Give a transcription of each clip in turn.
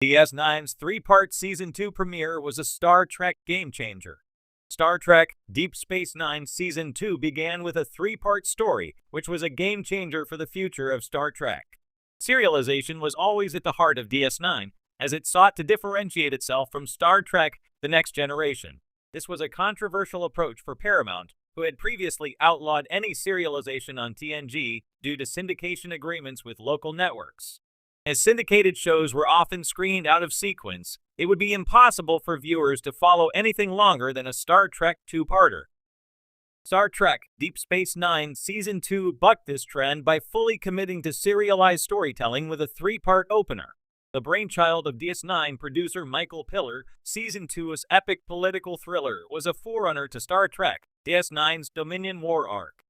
DS9's three-part Season 2 premiere was a Star Trek game-changer. Star Trek Deep Space Nine Season 2 began with a three-part story, which was a game-changer for the future of Star Trek. Serialization was always at the heart of DS9, as it sought to differentiate itself from Star Trek The Next Generation. This was a controversial approach for Paramount, who had previously outlawed any serialization on TNG due to syndication agreements with local networks. As syndicated shows were often screened out of sequence, it would be impossible for viewers to follow anything longer than a Star Trek two-parter. Star Trek Deep Space Nine Season 2 bucked this trend by fully committing to serialized storytelling with a three-part opener. The brainchild of DS9 producer Michael Piller, Season 2's epic political thriller was a forerunner to Star Trek DS9's Dominion War arc.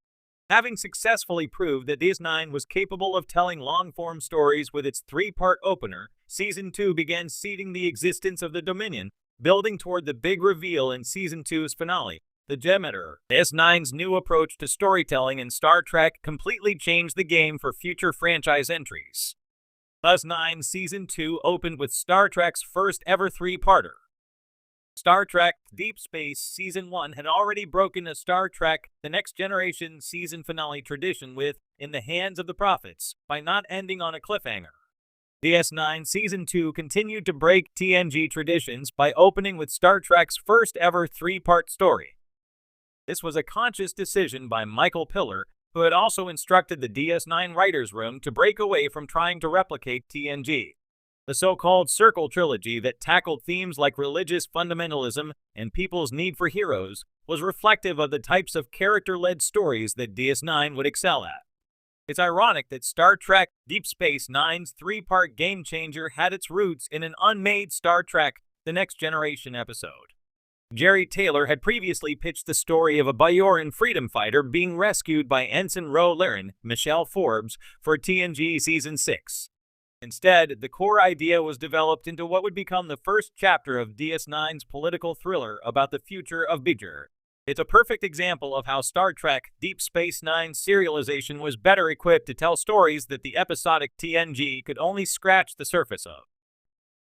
Having successfully proved that DS9 was capable of telling long-form stories with its three-part opener, Season 2 began seeding the existence of the Dominion, building toward the big reveal in Season 2's finale, the Gemeter. DS9's new approach to storytelling in Star Trek completely changed the game for future franchise entries. DS9 Season 2 opened with Star Trek's first-ever three-parter. Star Trek Deep Space Season 1 had already broken a Star Trek The Next Generation season finale tradition with In the Hands of the Prophets by not ending on a cliffhanger. DS9 Season 2 continued to break TNG traditions by opening with Star Trek's first-ever three-part story. This was a conscious decision by Michael Piller, who had also instructed the DS9 writers' room to break away from trying to replicate TNG. The so-called Circle Trilogy that tackled themes like religious fundamentalism and people's need for heroes was reflective of the types of character-led stories that DS9 would excel at. It's ironic that Star Trek Deep Space Nine's three-part game-changer had its roots in an unmade Star Trek The Next Generation episode. Jerry Taylor had previously pitched the story of a Bajoran freedom fighter being rescued by Ensign Ro Laren, Michelle Forbes, for TNG Season 6. Instead, the core idea was developed into what would become the first chapter of DS9's political thriller about the future of Bajor. It's a perfect example of how Star Trek Deep Space Nine serialization was better equipped to tell stories that the episodic TNG could only scratch the surface of.